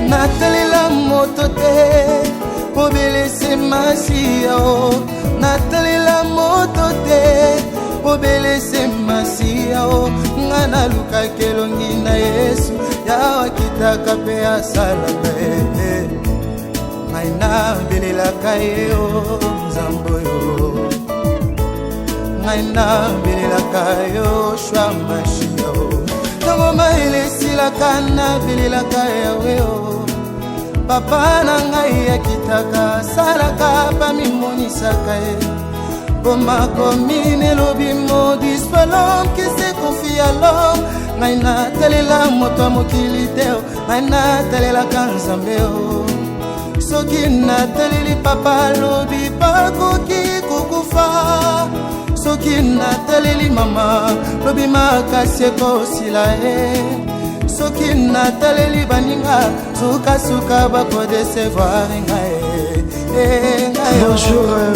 natalela moto te obelese masiya o natalela moto te obelese masiya o nga nalukaki elongi na Yesu yawa kitaka mpe asalaka ye ngai nabelelaka ye o nzambe oyo ngai nabelelaka yo shwa mashiya o ntango mayele esilaka nabelelaka yawe o papa na ngai akitaka salaka pamimonisaka ye Comme commune lobi modis pas l'homme qui se confie à l'homme ngai natalela moto mokili te ngai natalela kanzambe soki nataleli papa lobi bakoki kokufa soki nataleli mama lobi makasi ekosila soki nataleli baninga sukasuka bakodesevoir ngai.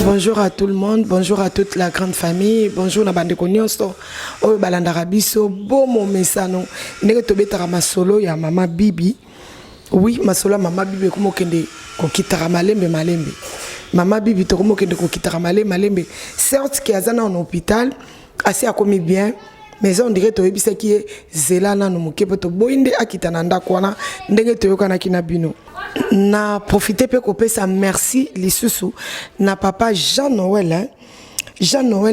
Bonjour à tout le monde, bonjour à toute la grande famille, bonjour na bande konyoso oyo balandaka biso bomo mesano ndenge tobetaka masolo ya mama Bibi. Oui, masolo ya mama Bibi komokende kokitaka malembe mama Bibi tokomokende kokitaka malembe certes ki azana en hôpital assez a commis bien mais on dirait to ebisa ki zela na no mokepo to boinde akita na ndako wana ndenge toyokana kina bino na profiter pe kopesa merci lisusu na papa Jean-Noël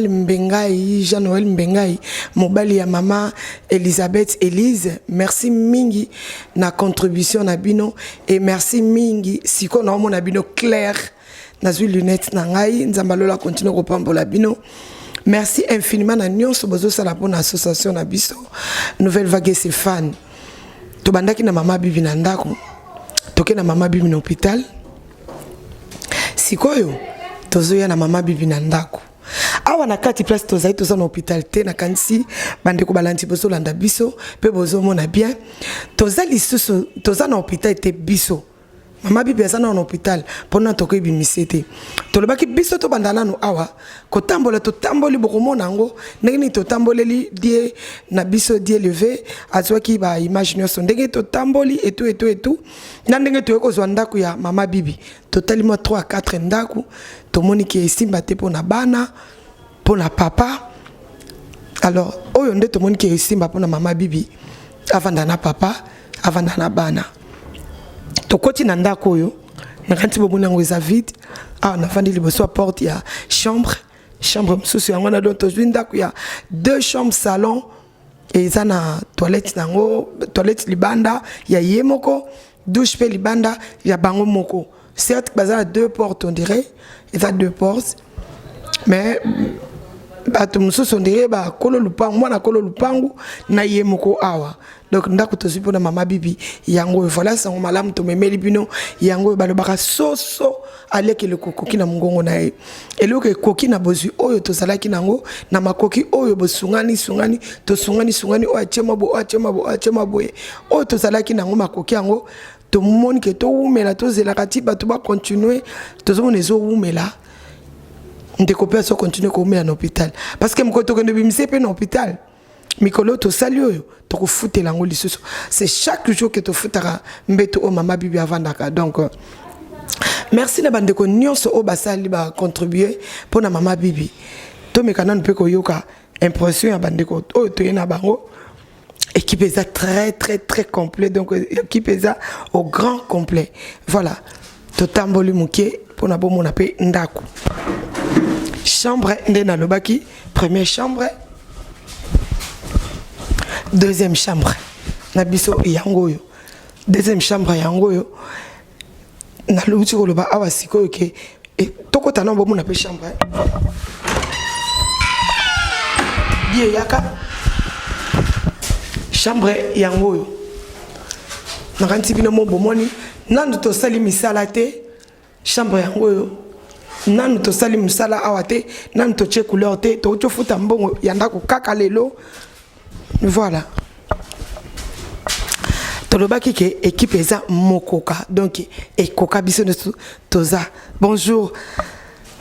Mbengai mobali ya mama Elisabeth Elise merci mingi na contribution na bino et merci mingi siko na mona bino clair na zui lunette na ngai nzambalola continue kopambola bino. Merci infiniment na nyonso bozo sala pour l'association na biso Nouvelle Vague ses fans. To bandaki na mama Bibi na ndako. Toke na mama Bibi na hôpital. Sikoyo tozoya na mama Bibi na ndako. Awa na kati place tozai toza na hôpital te na kanisi bande ko balanti bozo landa biso pe bozo mona bien. Toza lisusu toza na hôpital te biso. Mama Bibi azana en hôpital pendant toko ibimisete tolobaki biso to bandana no awa ko tambola to tamboli bokomona ngo ndenge to tamboleli die na biso die levé azwaki ba imagination ndenge to tamboli et tout na ndenge to ko zwanda ku ya mama Bibi totalement 3 à 4 ndaku to moniki esimba te pona bana pona papa alors oyo nde to moniki esimba pona mama Bibi avanda na papa avanda na bana. Tokoti na ndako oyo nakanti bobuna ngo eza vide na fandi liboso porte ya chambre msusu yango na donc tozwi ndako ya 2 chambres salon et eza na toilette nango toilette libanda ya yemoko douche pe libanda ya bango moko certes baza 2 portes on dirait eza 2 portes mais bato msusu on dirait ba kolo lupangu mwana kolo lupangu na yemoko awa. Donc ndako tozwi pona mama Bibi yango voilà sango malamu to memeli bino yango balobaka soso aleke le kokoki na mungongo na ye eloke koki na bozwi oyo tozalaki nango na makoki oyo bosungani to sungani o achema bo oyo tozalaki nango makoki yango to moni ke to umela to zelaka ti bato ba continuer tozomona ezo umela ndeko pe so continuer ko umela na hôpital parce que mko to kende bimise pe na hôpital mikolo to sali oyo to ko futela ngo lisusu c'est chaque jour que to futaka mbeto o mama Bibi avandaka donc merci na bande ko nyonso o basali ba contribuer pour na mama Bibi to mekana npe ko yoka impression ya bande ko o to yena bango équipe est très complet donc équipe est au grand complet voilà to tamboli muke pour na bomo na pe ndako chambre ndena lobaki première chambre deuxième chambre na biso yango yo deuxième chambre yango yo na luti ko loba awa sikoyo ke tokota na bomo na pe chambre die yaka chambre yango yo na kanti bino mo bomoni nando to sali misala te chambre yango yo nando to sali misala awa te nando to che couleur te to futa mbongo yanda ko kaka lelo. Voilà. Tolobaki ke équipe eza mokoka donc ekoka biso toza. Bonjour.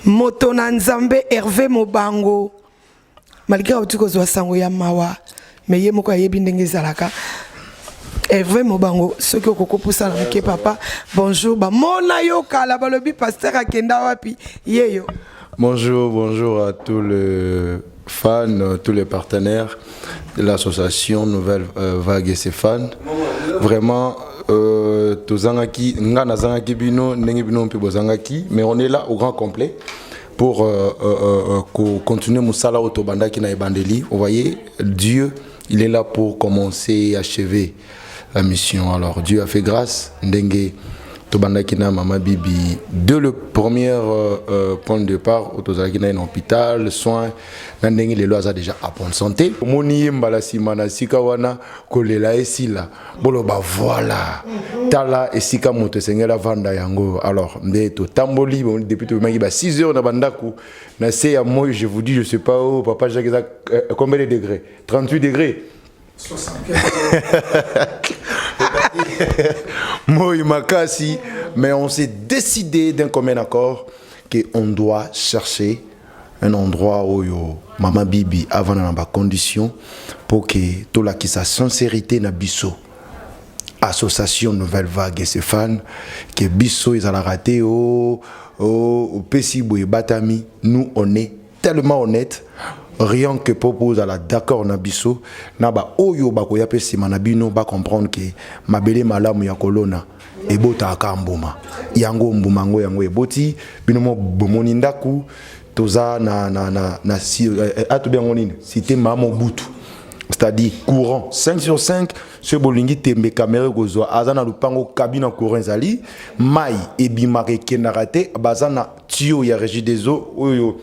Moto na Nzambe Hervé Mobango. Malgré utuko zo sango ya mawa mais ye moko yebi ndenge zalaka. Et vraiment bango ce que koko poussa na ke papa bonjour ba mona yo kala balobi pasteur akenda wapi yeyo. Bonjour à tous les fans, tous les partenaires de l'association Nouvelle Vague et ses fans. Vraiment tozangaki ngana zangaki bino ndenge bino mpe bozangaki, mais on est là au grand complet pour continuer musala otobandaki na ebandeli. Vous voyez, Dieu, il est là pour commencer et achever la mission. Alors Dieu a fait grâce ndenge tobandaki na mama bibi dès le premier point de départ otozalaki na un hôpital soins na ndenge lelo aza déjà à bonne santé omoni mbala sima na sika wana kolela esila boloba voilà tala esika moto sengela vanda yango. Alors nde totamboli depuis tomaki ba 6 heures na bandaku na se ya moi, je vous dis je sais pas où papa Jacques combien de degrés 38 degrés 64 Moi, Makasi, mais on s'est décidé d'un commun accord qu'on doit chercher un endroit où Maman Bibi avant dans ma condition pour que tout la qui sa sincérité na biso association Nouvelle Vague et ses fans que biso ils allaient rater au Pesibo et Batami. Nous on est tellement honnêtes. Rien que propose à la d'accord na biso na ba oyo ba ko yape sima na bino ba comprendre que mabele malamu ya kolona ebota akambuma yango mbumango yango eboti bino mo bomoni ndaku toza na si atu bien nini cité mamo butu, c'est-à-dire courant 5 sur 5 ce bolingi tembe caméra gozo azana lupango cabine courant zali mai ebimake kenarate bazana tio ya régie des eaux oyo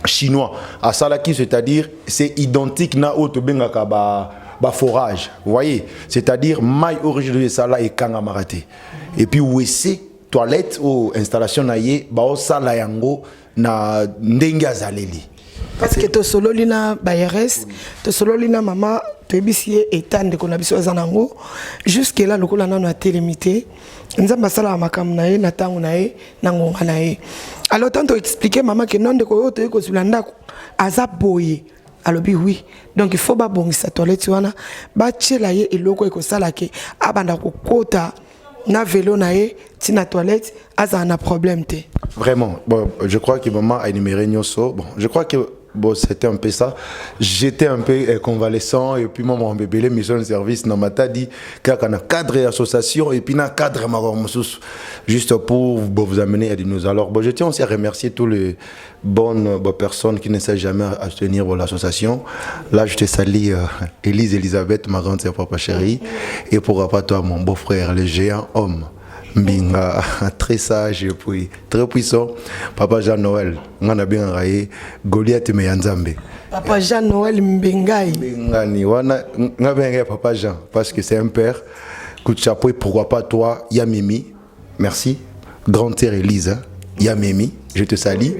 chinois à salaki, c'est-à-dire c'est identique na auto bengaka ba forage, vous voyez, c'est-à-dire maille originale de sala et kanga maraté et puis wc toilette ou installation na ye ba o sala yango na ndenga zaleli parce que to solo lina bayeres to solo lina mama to ebisi etande ko na biso azanango jusque là lokola nano a télémité nzamba sala makam na ye na tangu na ye na ngonga na ye. Alors tant expliquer maman que non de ko to ko sulanda aza boye alobi oui, donc il faut ba bongisa toilette wana ba tchela ye eloko e ko sala ke abanda ko kota na vélo na ye tina toilette aza na problème te. Vraiment bon, je crois que maman a énuméré nyoso. Bon, je crois que bon, c'était un peu ça. J'étais un peu convalescent et puis moi mon bébé mission de service dans ma tête dit qu'il y a un cadre association et puis un cadre juste pour vous amener à nous. Alors bon, je tiens aussi à remercier tous les bonnes personnes qui ne savent jamais à soutenir l'association. Là je te salue Élise Elisabeth, ma grande sœur papa chérie, et pourquoi pas toi mon beau-frère le géant homme Mbinga, très sage et puis très puissant. Papa Jean-Noël, on a bien raillé. Goliath Meyanzambe. Papa Jean-Noël Mbingaï. Mbingani, on a bien Papa Jean, parce que c'est un père. Coup de chapeau, et pourquoi pas toi, Yamimi. Merci. Grande-sœur Elise, Yamimi, je te salue.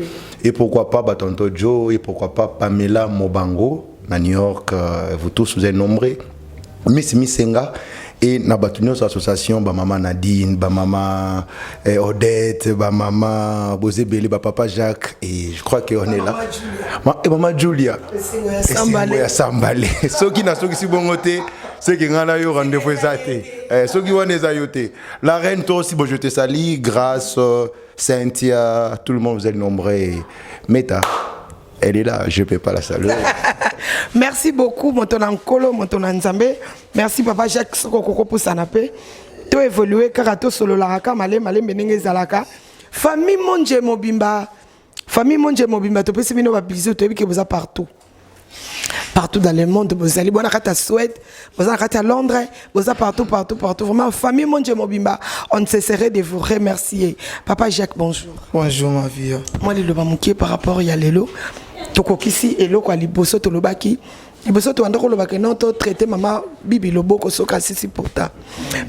Et pourquoi pas Batonto Joe, et pourquoi pas Pamela Mobango, à New York, vous tous vous êtes nombreux. Miss Missenga. Et na batunion association ba maman Nadine, ba maman Odette, ba maman Bozebeli, ba papa Jacques et je crois qu'on est là. Et maman Julia. Sambalé. Ceux qui n'a ceux qui si bongoté, ceux qui ngana yo rendez-vous zaté. Ceux qui wane zayoté. La reine toi aussi bon je te salue, grâce Cynthia, tout le monde vous êtes nombreux. Meta. Elle est là, je ne peux pas la saluer. Merci beaucoup, mon ton Ankolo, mon ton Nzambe. Merci, papa Jacques Sokoko pour Sanapé. Tu as évolué, Karato Solo Laraka, Malé, Benenge Zalaka. Famille Monje Mobimba. Famille Monje Mobimba, tu peux se mettre bisous, tu as vu que vous êtes partout. Partout dans le monde, vous allez à Suède, vous allez à Londres, vous êtes partout. Vraiment, famille Monje Mobimba, on ne cesserait de vous remercier. Papa Jacques, bonjour. Bonjour ma vie. Moi, je suis par rapport à Yalelo. Tokokisi eloko aliboso to lobaki liboso to andoko lobaki non to traiter maman bibi loboko soka sisi pourtant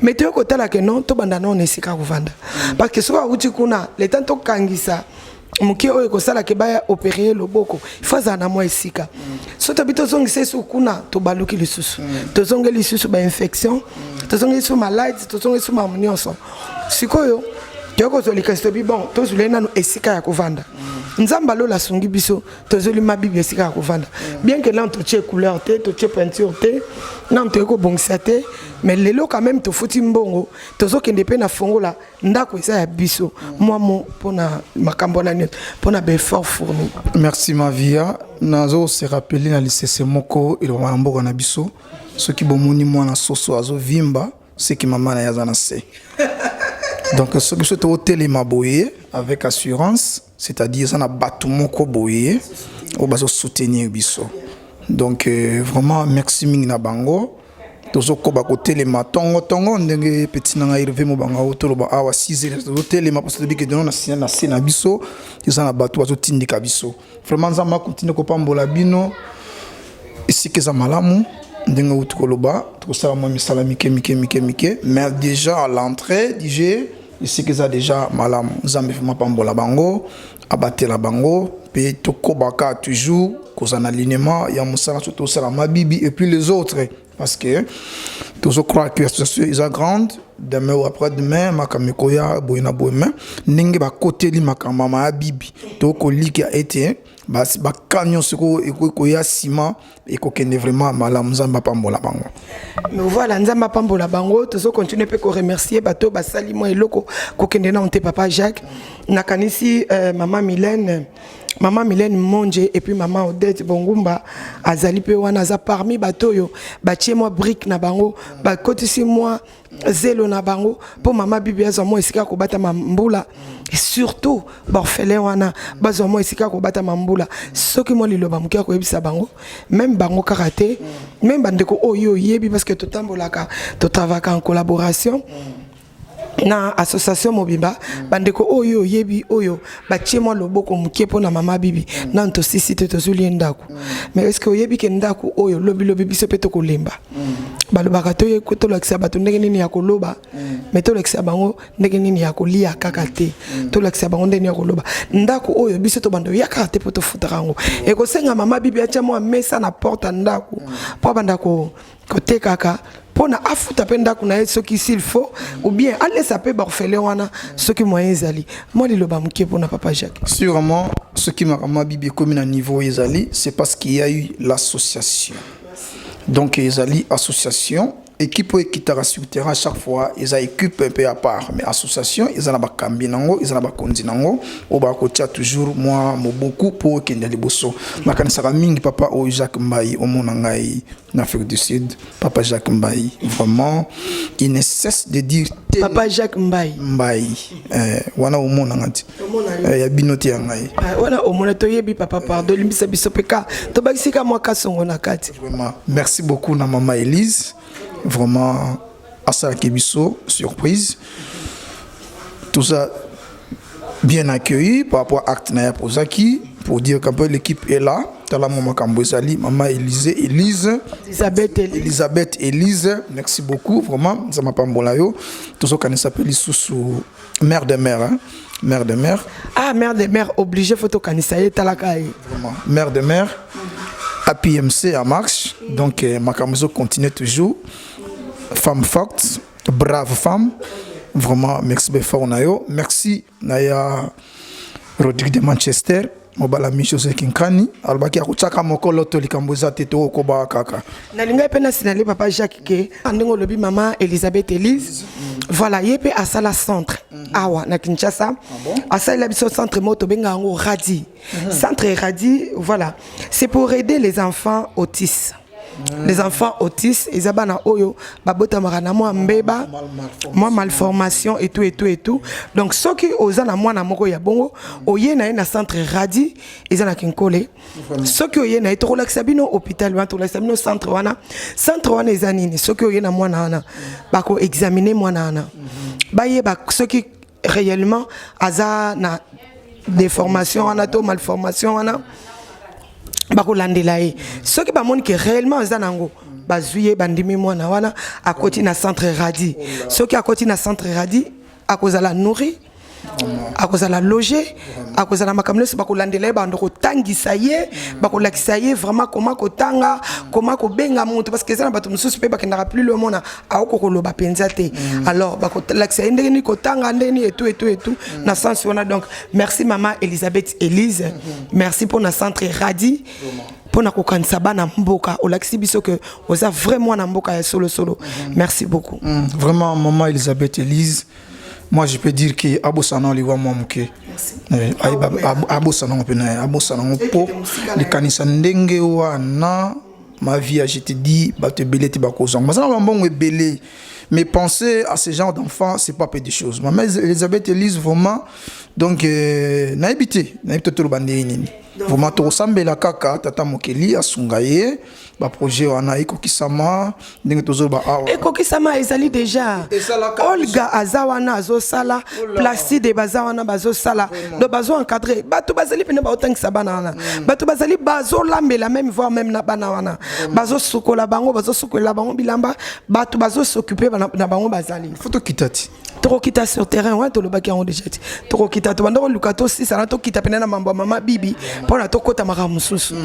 mais to ko tala ke non to banda non esika kovanda parce que soka uti kuna le temps to kangisa muki oyo ko sala ke baya opérer loboko il faut za na mo esika so to bito zongise su kuna to baluki lisusu to zongeli lisusu ba infection to zongeli su malade to zongeli su mamunyoso sikoyo to ko zolika sto bi bon to zulena no esika ya kovanda nzamba lo la songi biso tozoli ma bibi esika ko vanda bien que là on touche couleur te touche peinture te non te ko bongisa te mais lelo quand même to foti mbongo tozo kende pe na fongola ndako esa ya biso moi mo pona makambo na net pona be fort fourni. Merci ma via nazo se rappeler na lycée moko il va mboko na biso ce qui bomoni moi na soso azo vimba ce qui maman na yazana se. Donc ce que je te hôtel m'a boyé avec assurance, c'est-à-dire ça na batumo ko boyé au bazo soutenir biso. Donc vraiment merci mingi na bango. Tozo ko ba côté ma tongo ndenge petit na arrivé mo banga autour ba awa 6h hôtel ma parce que que don na sena biso, ça na batu bazo tindika biso. Vraiment ça m'a continuer ko pambola bino ici que ça malamu. Ndenge utukoloba tukosala mo misala mike mais déjà à l'entrée DJ ici que ça déjà malam zambe fuma pambola bango abatela bango pe tokobaka toujours cause en alignement ya musala surtout sala mabibi et puis les autres parce que toujours croire que l'association est grande demain ou après demain makamikoya boyina boyema ninge ba côté li makamama ya bibi to ko liki a été ba kanyon siko eko ya ciment eko kende vraiment malam nzamba pambola bango. Mais voilà nzamba pambola bango tozo continuer pe ko remercier bato basali mo eloko ko kende na onte papa Jacques nakanisi Maman Mylène Monje et puis maman Odette Bongumba azali pe wana za parmi batoyo batie moi brique na bango ba kotisi moi zelo na bango pour maman bibi azo moi esika ko bata mambula et surtout borfelin wana bazo moi esika ko bata mambula soki moi liloba mukia ko ebisa bango même bango karaté même bandeko oyo yebi parce que totambolaka to travailler en collaboration na association mobimba bandeko oyo yebi oyo batie moi loboko mukie pona mama bibi na nto sisite tozuli ndako mais est-ce que yebi ke ndako oyo lobi biso peto ko lemba balobaka to ye ko lakisa bato ndenge nini ya koloba mais to lakisa bango ndenge nini ya kolia kaka te to lakisa bango ndenge ya koloba ndako oyo biso to bando ya karte poto futarango e ko senga mama bibi atia moi mesa na porte ndako po bandako côté kaka pona afuta penda kuna ce qui s'il faut ou bien aller saper barfelé wana ce qui moyen ezali moi liloba mukie pona papa Jacques. Sûrement ce qui m'a bibi comme à niveau ezali c'est parce qu'il y a eu l'association. Donc ezali association équipe qui t'a sur terrain chaque fois ils a équipe un peu à part mais association ils en a ba kambi nango ils en a ba kondi nango au ba kotia toujours moi mo beaucoup pour kende liboso makanisa ka mingi papa o Jacques Mbaye au mona ngai en Afrique du Sud papa Jacques Mbaye vraiment il ne cesse de dire papa Jacques Mbaye wana au mona ngati ya binoti ya ngai wana au mona toyebi papa pardon limbisa biso peka to bakisika moi kasongo na kati vraiment merci beaucoup na maman Elise. Vraiment, à ça Kebiso, surprise. Tout ça bien accueilli par rapport à Acte Naya Pozaki pour dire qu'un peu l'équipe est là. Tala maman Kambozali, maman Elisabeth Elise, merci beaucoup, vraiment, ça m'a pas mbolayo. Tout ça qu'on s'appelle sous mère de mère, hein? Mère de mère. Ah, mère de mère, obligé photo kanisaye talakaye. Vraiment, mère de mère. APMC à marche, donc Makamzo continue toujours. Femme forte, brave femme, vraiment merci beaucoup Nayo. Merci Naya Rodrigue de Manchester, Mobala Michose Kinkani, Albaki Akuchaka Mokolo Tolikamboza Teto Koba Kaka. Nalinga pena sinali papa Jacques ke andingo lobi maman Elisabeth Elise. Voilà, yépé à Sala Centre. Awa na Kinshasa. À Sala biso centre moto benga ngo Radi. Centre Radi, voilà. C'est pour aider les enfants autistes. Les enfants autistes, ils abana oyo, babota marana moi mbeba, moi malformation et tout. Donc ceux qui osent na moi na moko ya bongo, oye na centre Radi, ils na kinkole. Ceux qui oye na to relaxa bino hôpital, to relaxa bino centre wana ezanini. Ceux qui oye na moi na bako examiner moi na. Baye ba ceux qui réellement aza na déformation wana to malformation wana. Bakolandelaye ceux qui bamoni que réellement zanango bazuye bandimi mwana wana à côté na centre Radi ceux qui à côté na centre Radi à cause la nourrir akozala loger akozala makambo nyonso bakolandela ye bando kotangisa ye bakolakisa ye vraiment koma kotanga koma kobenga moto parce que eza na bato mosusu mpe bakendaka plus le mona aokokoloba mpenza te alors bakolakisa ye ndenge nini kotanga ndenge nini etu na sens wana. Donc merci maman Elisabeth Elise merci pour na centre Radi pour na kokanisa bana mboka olakisi biso que oza vraiment na mboka ya solo merci beaucoup vraiment maman Elisabeth Elise. Moi, je peux dire que Abosana li wa moi muke. Abosana pena Abosana po li kanisa ndenge wana ma vie je te dis ba te belé te ba kozang. Mais ça va bon belé. Mais penser à ce genre d'enfants, c'est pas peu de choses. Maman Elisabeth Elise vraiment donc na habité tout le bandé nini. Vraiment to ressemble la kaka tata mokeli asungaye ba projet wana ekokisama ndenge tozo ba awa ekokisama ezali déjà Olga azawana azo sala Placide bazawana bazo sala do bazo encadrer bato bazali pene ba otangisa bana wana bato bazali bazo lambela même voir même na bana wana bazo sukola bango bilamba bato bazo s'occuper na bango bazali photo kitati toko kita sur terrain ouais to le baki en déjà toko kita to bando lukato si ça na to kita pene na mambo mama bibi pona to kota maka mususu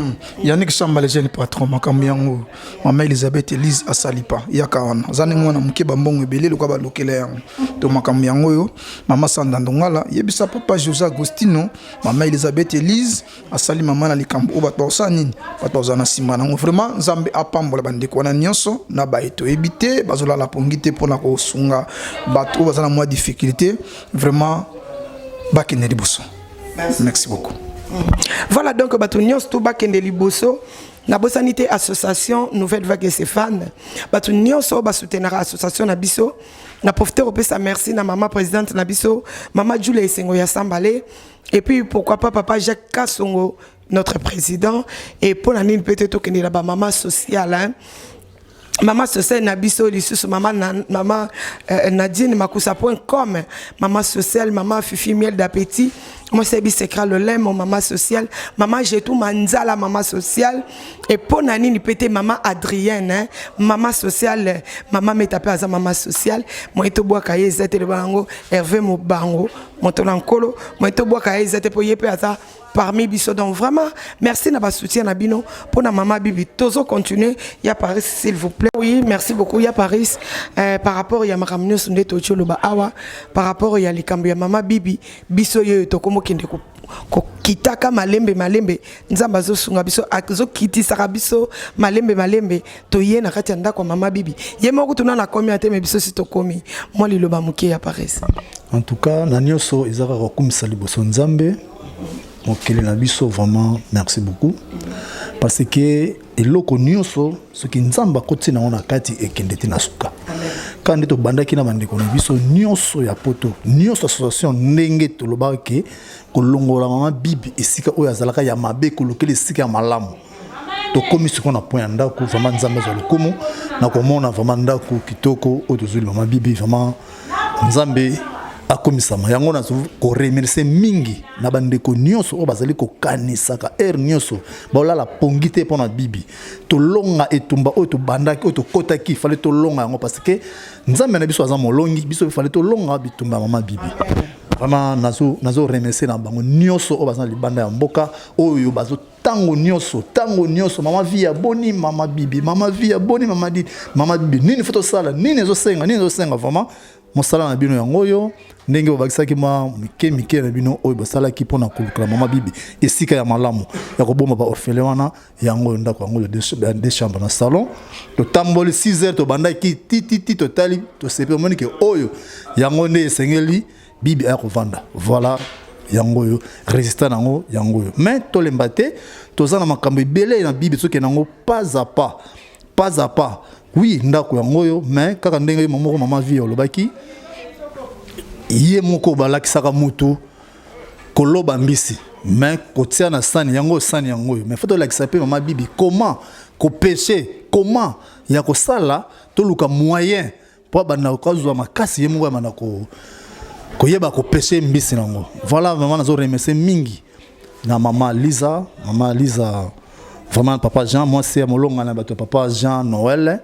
Yannick Samba le jeune patron makambo yango maman Elisabeth Elise asalipa yaka wana zani mwana muke bambongo ebele lokwa ba lokela yango to makambo yango yo mama Sanda Ndongala yebisa papa José Agostino maman Elisabeth Elise asali mama na likambo bato osani bato ozana sima nango vraiment nzambe apambola bandeko wana nyonso na ba eto ebité bazola la pongité pona ko sunga bato bazana mwa difficulté vraiment bakene liboso. Merci beaucoup. Voilà donc bato nyonso to bakende liboso na bosanité association nouvelle vague Stéphane bato nyonso ba soutenir association na biso na profiter opesa merci na maman présidente na biso maman Julie Esengo ya Sambale et puis pourquoi pas papa Jacques Kassongo notre président et pour la nini peut-être que la maman sociale hein. Maman sociale nabiso lisusu maman Nadine makusa.com maman sociale maman Fifi miel d'appétit moi c'est secret le lait mon maman sociale maman j'ai tout manzala maman sociale et pour nani ni pété maman Adrienne hein? Maman sociale maman metapé à maman sociale moi to bois kaye zete le bango Hervé mo bango mon tolankolo moi to bois kaye zete pour yepé à parmi biso donc vraiment merci na ba soutien na bino pour na maman bibi tozo continuer ya Paris s'il vous plaît. Oui merci beaucoup ya Paris par rapport ya makamnyo sunde tocho loba awa par rapport ya likambo ya maman bibi biso yo to komo kende ko kitaka malembe nzamba zo sunga biso azo kitisa biso malembe to ye na kati anda kwa mama bibi ye moko tuna na komi ate me biso si to komi moi liloba muke ya Paris. En tout cas na nyoso ezaka ko kumisa liboso nzambe mokele na biso vraiment merci beaucoup parce que eloko nyonso soki nzamba koti na ona kati ekendete na suka kandi to bandaki na bandeko na biso nyonso ya poto nyonso association ndenge to loba ke kolongola mama bibi esika oyo azalaka ya mabe kolokela esika ya malamu to komi siko na point ndako vraiment nzamba za lokomo na komona vraiment ndako kitoko oyo tozuli mama bibi vraiment nzambe akomisama yango na ko remercier mingi na bandeko nyonso o bazali ko kanisaka nyonso baola la pongité pona bibi to longa etumba o to bandaki o to kotaki fallait to longa yango parce que nzambe na biso aza molongi biso fallait to longa bitumba mama bibi vraiment nazo remercier na bango nyonso o bazali banda ya mboka oyo bazo tango nyonso mama via boni mama bibi mama via boni mama bibi nini photo sala nini zo senga vraiment mosala na bino yango yo ndenge obakisaki ma mike na bino oyo basala ki pona kulukala mama bibi esika ya malamu ya koboma ba orphelin wana yango ndako yango de chambre na salon to tamboli 6h to bandaki titi totali to sepe monike oyo yango ne esengeli bibi ya kovanda voilà yango yo résistant nango yango yo mais to lembate to zana makambo ebele na bibi soki nango pas à pas oui ndako yango yo mais kaka ndenge mama vie olobaki ye moko balakisaka mutu koloba mbisi mais kotia na sani yango yo mais faut lakisa pe mama bibi comment ko pécher comment ya ko sala to luka moyen pour bana ko zwa makasi ye moko mana ko yeba ko pécher mbisi nango voilà vraiment nazo remercier mingi na mama Lisa vraiment papa Jean moi c'est molonga na bato papa Jean Noël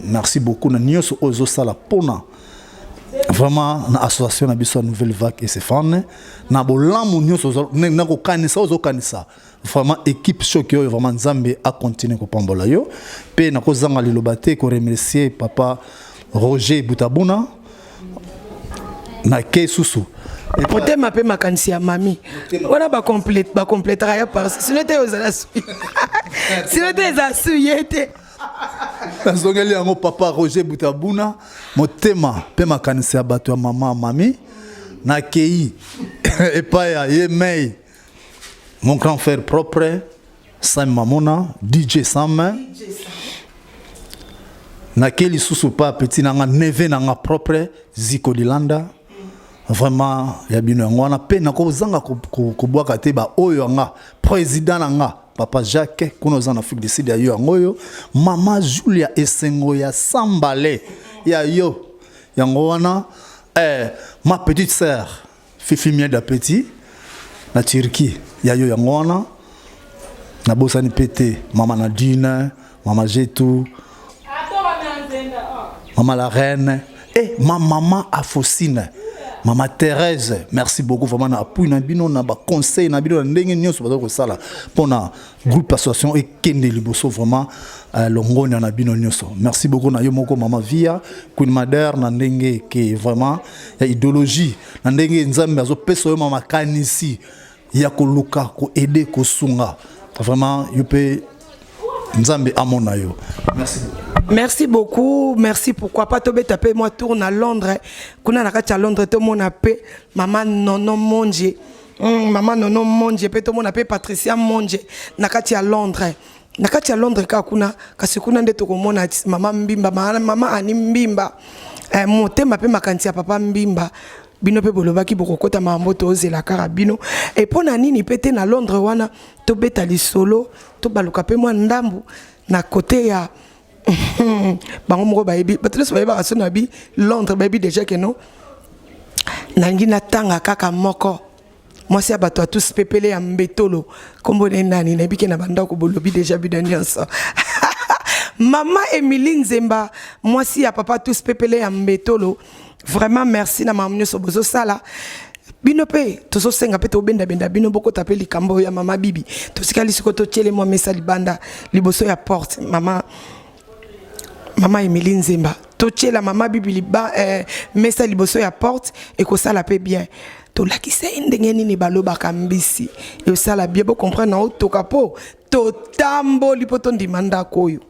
merci beaucoup na nyoso ozo sala pona vraiment na association na biso nouvelle vague et ses fans na bolamu nyonso na ko kanisa ozo kanisa vraiment équipe choc yo vraiment nzambe a continuer ko pambola yo pe na ko zanga lilobate ko remercier papa Roger Butabuna na ke susu motema pe makanisi ya mami wana ba complète ya par sinon te ozala sinon te za suyete nazongeli yango papa Roger Butabuna motema pe makanisi ya bato ya mama mami na kei epa ya yemei mon grand frère propre Sam Mamona DJ Sam na keli susu pa petit nanga neve nanga propre Ziko Lilanda vraiment ya bino yango wana pe na ko zanga ko bwaka te ba oyo nga président nanga papa Jacques kuno za na Afrique du Sud ya yo yango mama Julia Esengo ya Sambale ya yo yango wana ma petite sœur Fifi Mieda Petit na Turquie ya yo yango wana na bosani pété mama Nadine mama Jetou maman la reine et ma maman Afosine, maman Thérèse, merci beaucoup vraiment na appui na bino na ba conseil na bino ndenge nyonso ba ko sala pona groupe association et kende liboso vraiment longoni na bino nyonso. Merci beaucoup na yo moko maman Via Queen Mother na ndenge ke vraiment ya idéologie na ndenge nzambe azo peso yo mama kanisi ya ko luka ko aider ko sunga. Vraiment you pe nzambe amona yo. Merci beaucoup. Merci beaucoup, merci pourquoi pas tobe taper moi tourne à Londres. Kuna na kati à Londres to mon appé maman Nono Monje. Maman Nono Monje pe to mon appé Patricia Monje na kati à Londres. Na kati à Londres ka kuna kasi kuna nde to komona maman Mbimba maman Ani Mbimba. Motema pe makanti ya papa Mbimba. Bino pe bolobaki bokokota mamboto ozela karabino et pona nini pete na Londres wana to beta li solo to baluka pe moi ndambu na côté ya bango moko bayebi bateleso bayeba asona bi Londres bayebi déjà que non nangi na tanga kaka moko moi si abato tous pepele ya mbetolo kombo nani na biki na banda ko bolobi déjà bidanianso maman Emilie Nzemba moi si ya papa tous pepele ya mbetolo vraiment merci na maman nyoso bozo sala bino pe tozo senga pe to benda bino boko tape likambo ya mama bibi to sikali siko to tiele moi mesa libanda liboso ya porte mama Emilie Nzemba to tiela mama bibi liba mesa liboso ya porte et ko sala pe bien to lakisa ndenge nini baloba kambisi et sala bien bo comprendre na to kapo to tambo lipoto ndimanda koyo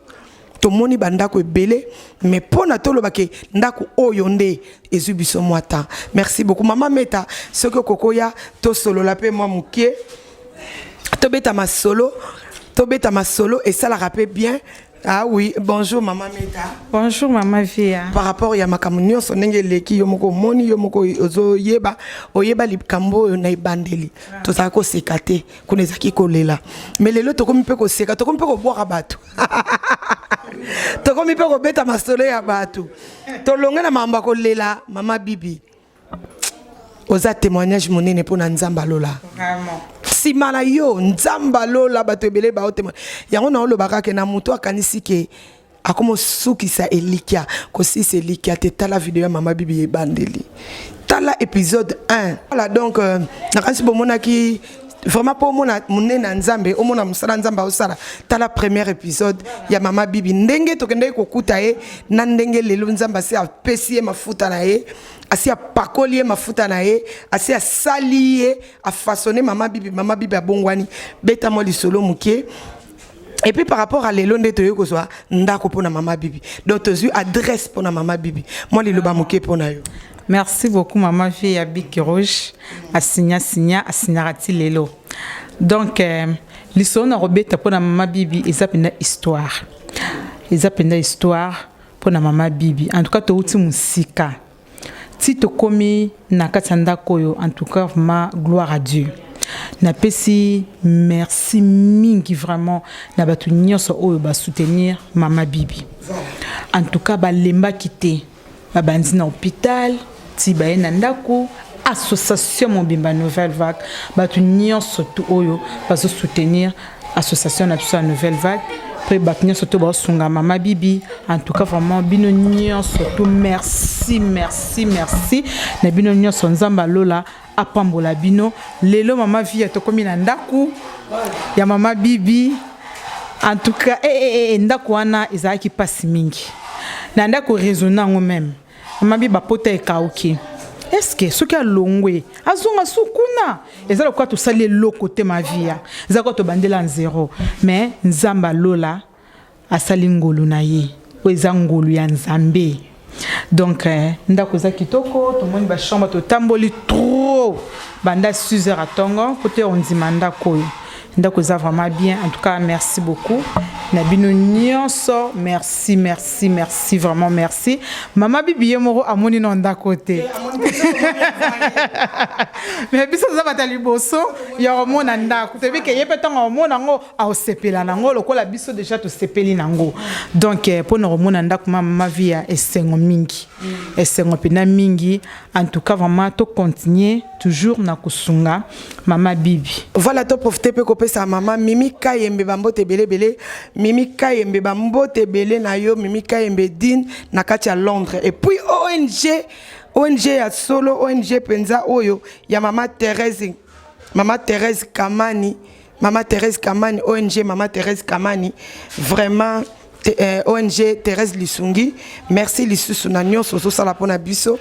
to moni bandako ebele mais pona to lobake ndako oyo nde ezubiso mwata. Merci beaucoup maman Meta soko kokoya to solo la pe moi mukie to beta ma solo et ça la rappelle bien. Ah oui, bonjour maman Meta. Bonjour maman Via. Par rapport ya makamunyo sonenge leki yomoko moni yomoko ozo oyeba likambo na ibandeli. To sa ko sekate kunezaki kolela. Mais lelo to komi pe ko seka to komi pe ko boire bato. To komi pe ko beta masolo ya bato. To longa na mamba ko lela mama bibi. Oza témoignage monene pona nzamba lola. Vraiment. Si mala yo nzamba lola bato ebele ba témoin. Yango na olobaka ke na muto akanisi ke akomo suki sa elikia ko si c'est elikia te tala vidéo ya mama bibi ebandeli. Tala épisode 1. Voilà donc na kanisi bomona ki vraiment pour mona munena nzambe omona musala nzamba osala tala premier épisode ya mama bibi ndenge tokende kokuta ye na ndenge lelo nzamba se apesi mafuta na ye asi apakoli mafuta na ye asi asali ye a façonner mama bibi abongwani beta mo lisolo mukie. Et puis par rapport à lelo nde toyo kozwa ndako pona mama bibi donc tozu adresse pona mama bibi moi liloba mukie pona yo. Merci beaucoup maman Via Big Rouge a signarati lelo. Donc l'histoire na robeta pour na maman bibi ezapenda histoire. Ezapenda histoire pour na maman bibi. En tout cas to uti musika. Ti to komi na katanda koyo en tout cas vraiment gloire à Dieu. Na pesi merci mingi vraiment na batu nyonso oyo ba soutenir maman bibi. En tout cas ba lemba kité ba bandi na hôpital ti ba na ndako association Mobimba Nouvelle Vague batu nyonso tout oyo ba soutenir association na Nouvelle Vague pe baknya soto ba sunga mama bibi en tout cas vraiment bino nyon surtout merci na bino nyon sonzamba lola apambola bino lelo mama via to komi na ndaku ya mama bibi en tout cas ndaku wana ezaki pasi mingi na ndaku raisonner ngo même mama bibi bapota ekauki. Est-ce que ce qui a longwe azonga sukuna ezalo kwa to sali lo côté ma vie ezako to bandela en zéro mais nzamba lola asali ngolu na ye o ezangolu ya nzambe donc ndako za kitoko to moni ba chambre to tamboli trop banda 6 heures à tongo côté on dit manda koyo ndako za vraiment bien en tout cas merci beaucoup na bino nyonso merci vraiment merci mama bibi yemoro amoni no ndako te mais biso za batali boso ya mona ndako te bike yepeto ngomona ngo a sepela nango lokola biso déjà to sepeli nango donc pour no mona ndako mama via esengo mingi esengo pena mingi en tout cas vraiment to continuer toujours na kusunga mama bibi voilà to profiter pe kopesa mama Mimi Kayembe bambote belé Mimi Kayembe bambote belé na yo Mimi Kayembe din na kati ya Londres et puis ONG ya solo ONG penza oyo ya mama Thérèse Kamani ONG mama Thérèse Kamani vraiment ONG Thérèse Lisungi merci lisusu na nyonso so sala pona biso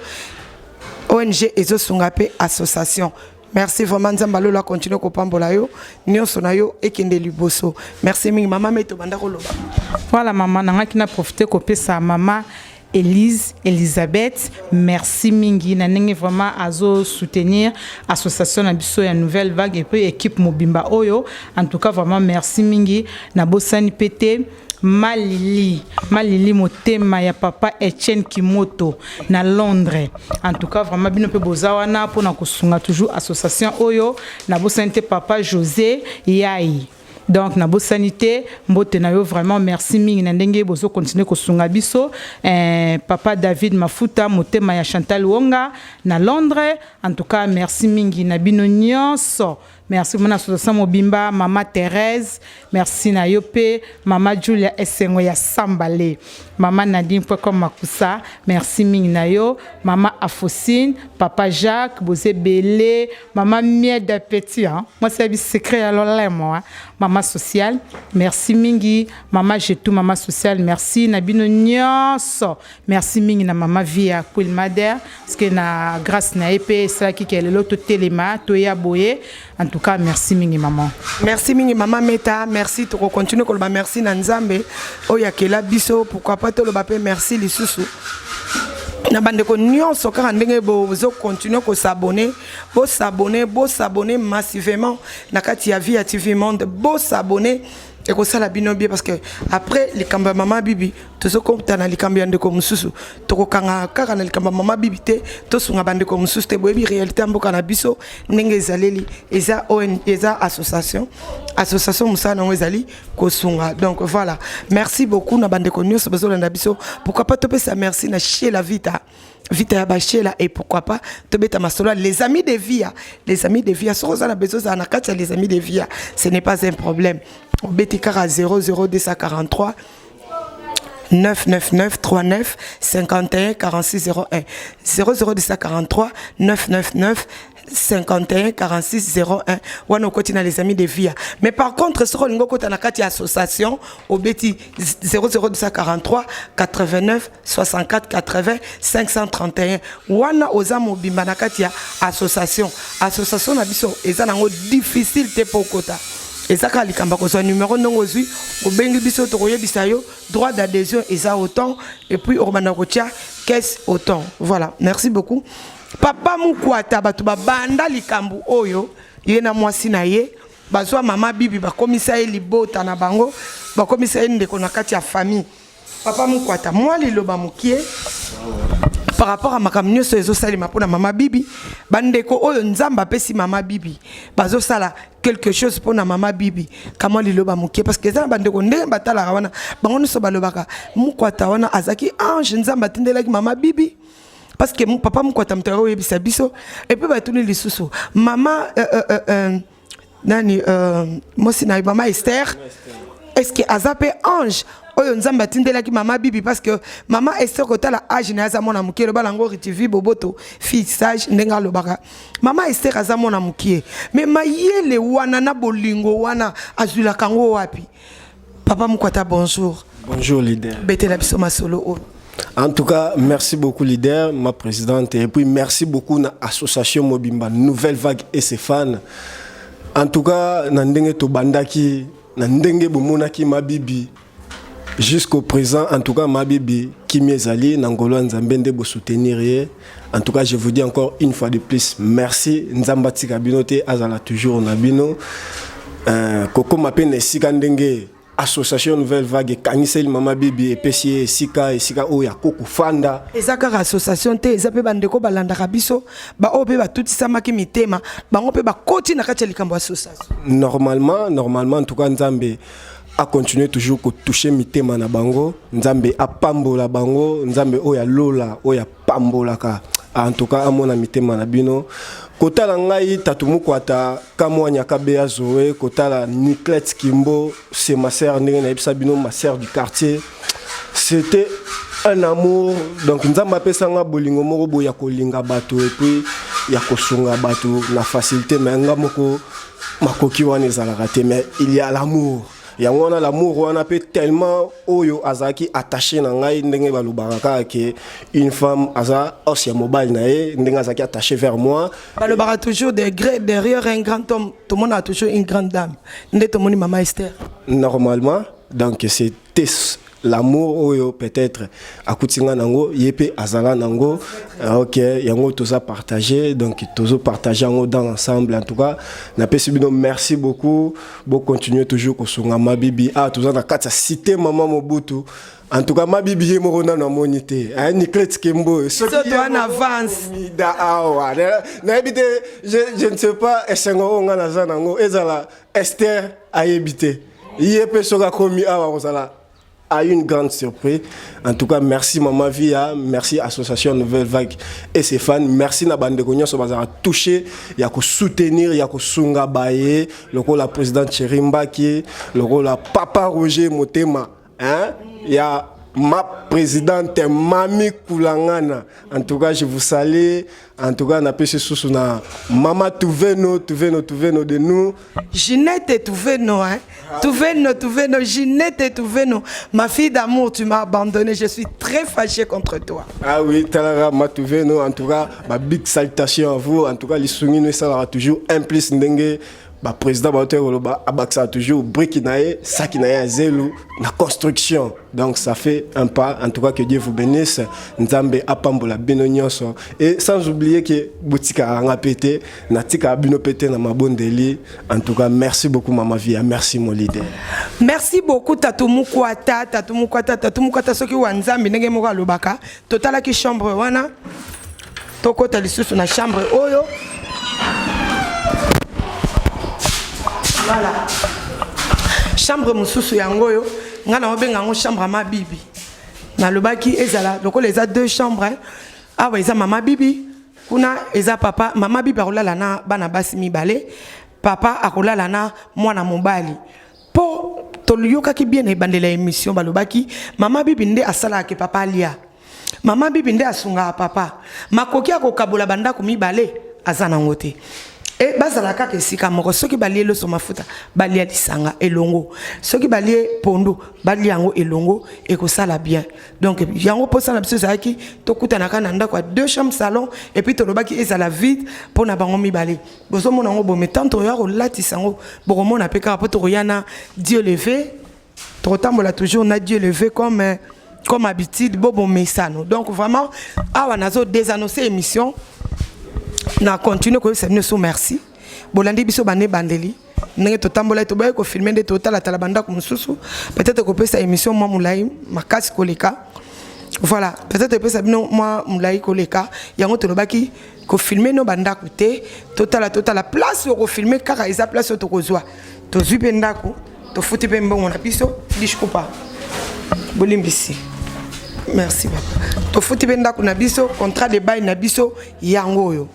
ONG ezo sunga pe association. Merci vraiment nzamba lola continue ko pambola yo nyonso na yo ekende liboso. Merci mingi mama meto banda ko loba. Voilà maman nanga kina profiter ko pesa mama Elisabeth merci mingi na ndenge vraiment azo soutenir association na biso ya nouvelle vague et puis équipe mobimba oyo en tout cas vraiment merci mingi na bosani pété Malili motema ya papa Etienne Kimoto na Londres en tout cas vraiment bino pe bozawana pour na kusunga toujours association oyo na bosante papa José Yai donc na bo sanité mbote na yo vraiment merci mingi na ndenge bozo continuer kosunga biso papa David Mafuta motema ya Chantal Wonga na Londres en tout cas merci mingi na bino nyonso. Merci mon association mobimba mama Thérèse merci na yope mama Julia Esengo ya Sambale mama Nadine comme Makusa merci mingi na yo mama Afosine papa Jacques Bozé Belé mama Mieda Petit hein moi c'est un secret alors là moi mama sociale merci mingi mama Jetou mama sociale merci na bino nyonso merci mingi na mama Via Queen Mader parce que na grâce na épée ça qui est l'autre téléma to ya boye. En tout cas, merci mingi maman. Merci mingi maman Meta, merci to continue ko ba merci na Nzambe oya kela biso pourquoi pas to lo ba pe merci lisusu. Na bande ko nyonso ka ndenge bozo continue ko s'abonner, bo s'abonner massivement na kati ya Via TV Monde, bo s'abonner et ko sala bino bien parce que après les kamba mama bibi tozo kompta na likambi ande ko mususu to ko kanga kaka na likamba mama bibi te to sunga bande ko mususu te boyebi réalité mboka na biso ndenge ezaleli eza eza association musana ngezali ko sunga donc voilà merci beaucoup na bande ko nyonso bazolanda biso pourquoi pas tope ça merci na chez la vita ya bachela et pourquoi pas tobeta masolo les amis de Via so za na besoin za na kati les amis de Via ce n'est pas un problème au BTK 00243 999 39 51 46 01 00243 999 51 46 01 wana kotina les amis de Via mais par contre ce qu'on ngoko na kati association au beti 00243 89 64 80 531 wana ozamo bimba na kati association na biso eza nango difficile te pokota ezaka likamba ko so numéro ndongo zui ko bengi biso to koyebisa yo droit d'adhésion eza autant et puis ormana kotia caisse autant voilà merci beaucoup. Papa Mukwata batu banda likambu oyo yena mwasi na ye bazwa mama bibi bakomisa ye libota na bango bakomisa ye ndeko na kati ya famille. Papa Mukwata moi liloba mukie par rapport à makambo nyonso ezosalema mpona mama bibi bandeko oyo nzamba pesi mama bibi bazosala quelque chose mpona mama bibi kama liloba mukie parce que eza na bandeko ndenge batalaka wana bango nyonso balobaka Mukwata wana azaki ange nzamba atindelaki mama bibi parce que mon papa Mukwata mtaro yebisa biso et puis batuni lisusu mama nani moi c'est na mama Esther est-ce que azape ange oyo nzambe atindelaki mama bibi parce que mama Esther kotala age na aza mona mukie loba lango retivi boboto fille sage ndenga lobaka mama Esther aza mona mukie mais mayele wana na bolingo wana azula kango wapi papa Mukwata bonjour. Bonjour leader. Betela biso masolo. En tout cas, merci beaucoup leader, ma présidente, et puis merci beaucoup à l'association Mobimba Nouvelle Vague et ses fans. En tout cas, nandenge to bandaki, nandenge bomonaki mabibi. Jusqu'au présent, en tout cas, mabibi qui m'ezali nangolo nzambende bo soutenir. En tout cas, je vous dis encore une fois de plus merci nzambati kabinote azala toujours nabino. Koko mapene sikandenge association Nouvelle Vague kaniseli mama bibi epesi sika oya koko fanda ezaka association te ezape bandeko balanda biso ba ope ba tutisa ki mitema bango pe ba koti na kati ya likambo association. Normalement en tout cas nzambe a continuer toujours ko toucher mitema na bango, nzambe a pambola bango, nzambe oya lola oya pambola ka. En tout cas amona mitema na bino kotala ngai Tatu Mukwata kamwanya kabea zoé kotala Niclette Kimbo, c'est ma sœur ndenge na bino, ma sœur du quartier. C'était un amour, donc nzamba pesanga bolingo moko boya kolinga bato et puis ya kosunga bato na facilité mais ngamoko makoki wana ezalaka te mais il y a l'amour. Yango wana l'amour wana peut tellement oyo azaki attaché na ngai ndenge balobaka ke une femme aza aussi mobile na ye ndenge azaki attaché vers moi balobaka toujours derrière un grand homme tout le monde a toujours une grande dame ndé to moni mama Esther normalement donc c'était l'amour oyo peut-être akutinga nango yepe azala nango OK yango toza partager donc tozo partager yango dans l'ensemble en tout cas na pesi bino merci beaucoup bon continuer toujours ko songa mabibi toza na kati cité maman Mobutu en tout cas mabibi ye moko na monité Niclette Kimbo so to en avance da awa na ebite je ne sais pas esengo nga na zanango ezala Esther ayebite yepe soka komi awa kozala a une grande surprise. En tout cas, merci Maman Via, merci Association Nouvelle Vague et ses fans. Merci na bande de so bazara toucher, ya ko soutenir, ya ko sunga baye, le rôle la présidente Cherimbaki, le rôle la papa Roger Motema, hein? Ya ma présidente Mami Koulangana. En tout cas, je vous salue. En tout cas, on a pu se soutenir. Maman Touveno de nous. Ginette Touveno, hein? Touveno, Ginette Touveno. Ma fille d'amour, tu m'as abandonné. Je suis très fâchée contre toi. Ah oui, Talara Matouveno. En tout cas, ma big salutation à vous. En tout cas, les souvenirs, ça aura toujours un plus n'dengue. Le président Abaksa a toujours briquinaé, sakinaé zélo, la construction. Donc ça fait un pas. En tout cas, que Dieu vous bénisse. Nzambe apambola benonyoso. Et sans oublier que Boutika a pété, Natika a bino pété dans ma bonne délit. En tout cas, merci beaucoup, Maman Via. Merci, mon leader. Merci beaucoup, Tatu Mukwata, soki wanzambe nenge moka lobaka. Totala ki chambre wana. Toko talisusu na chambre oyo. Voilà. Chambre mususu yangoyo ngana obenga ngo chambre ma bibi na lobaki ezala loko les a deux chambres awa eza mama bibi kuna eza papa mama bibi akolala na bana basi mibale papa akolala na mwana mobali po toliyoka ki bien ebandela émission balobaki mama bibi nde asala ke papa alia mama bibi nde asunga papa makoki akokabola banda ku mibale azana ngote. Et bazala kaka esika moko soki balie loso mafuta balia lisanga elongo soki balie pondo balia yango elongo ekosala bien donc yango posala biso zaki tokuta kana ndako 2 chambres salon et puis tolobaki ezala vide pona bango mibale bozo mona ngo bome tanto ya kolatisa ngo bokomona pe kaka poto yana Dieu levé totambola toujours na Dieu levé comme habitude bobo mesano donc vraiment awa nazo désannoncer émission na continue ko sabine so merci bolandi biso bane bandeli ndenge totambola to baye ko filmer de total tala banda ko mususu peut-être ko pesa émission moi moulai makasi koleka voilà peut-être pesa bino moi moulai koleka yango to lobaki ko filmer no banda ko te total place ko filmer kaka eza place to kozwa to zui ndako to futi pe mbongo na biso dishkupa bolimbisi. Merci papa. To futi pe ndako na biso contrat de bail na biso yango yo.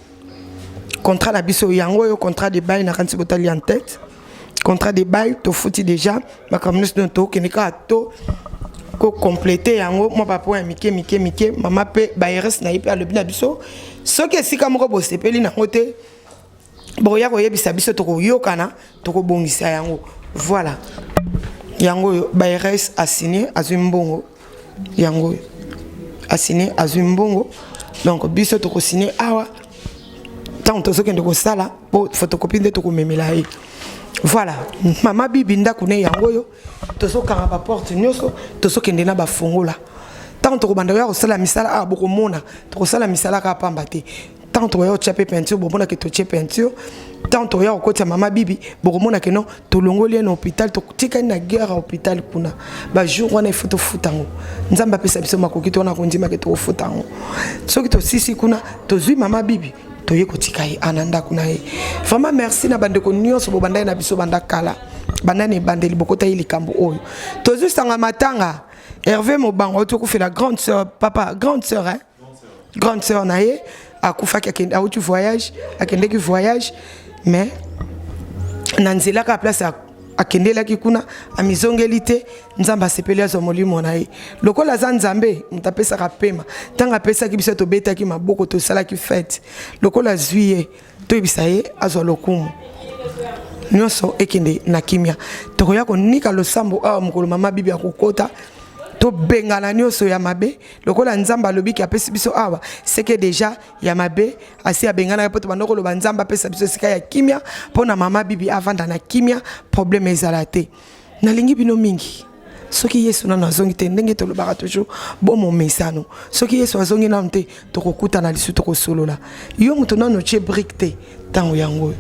Contrat na biso yango yo contrat de bail na kanti botali en tête contrat de bail to futi déjà makambo nyonso to okende kaka to compléter yango moi papa ya mike mama pe baires na ye mpe alobi na biso soki esika moko bosepeli nango te boya koyebisa biso tokoyokana tokobongisa yango voilà yango oyo baires asigné azwi mbongo yango oyo asigné azwi mbongo donc biso tokosigné awa ntango tozokende kosala po photocopie nde tokomemela ye voilà mama bibi ndako ne yango oyo tozokanga baporte nyonso tozokende na bafongola ntango tokobanda koya kosala misala awa bokomona tokosala misala kaka pamba te ntango tokoya kotia mpe peinture bomona ke totie peinture ntango tokoya kokotia mama bibi bokomona ke non tolongoli ye na hôpital totikani na guerre ya hôpital kuna bajour wana ifo tofuta yango nzambe apesa biso makoki to wana kondima ke tokofuta yango soki tosisi kuna tozwi mama bibi toye kotika ye ananda kuna ye vraiment merci na bandeko nyonso bobanda ye na biso banda kala banda ne bandeli bokota ye likambo oyo tozwi sanga matanga Hervé Mobango otokufela grande sœur papa grande sœur hein grande sœur na ye akufaki akende auti voyage akendeki voyage mais na nzela ka place akendelaki kuna amizongeli te nzambe asepeli azwa molimo na ye lokola aza nzambe moto apesaka pema ntango apesaki biso tobetaki maboko tosalaki fete lokola azwi ye toyebisa ye azwa lokumu nyonso ekende na kimia tokoya konika losambo awa mokolo mama bibi akokota tobengana nyonso ya mabe lokola nzambe alobiki apesi biso awa seke deja ya mabe asi abengana po tobanda koloba nzambe apesa biso sika ya kimia mpona mama bibi avanda na kimia problème ezala te nalingi bino mingi soki yesu nano azongi te ndenge tolobaka toujours bomo mesano soki yesu azongi nano te tokokutana lisu tokosolola yo moto nano tie brique te ntango yango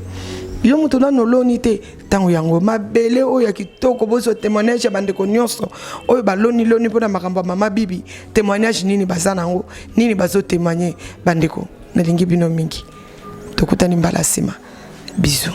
yo moto nano loni te ntango yango mabele oyo ya kitoko bozo témoignage ya bandeko nyonso oyo baloni mpona makambo ya mama bibi témoignage nini baza nango nini bazotémoigne bandeko nalingi bino mingi tokutani mbala nsima biso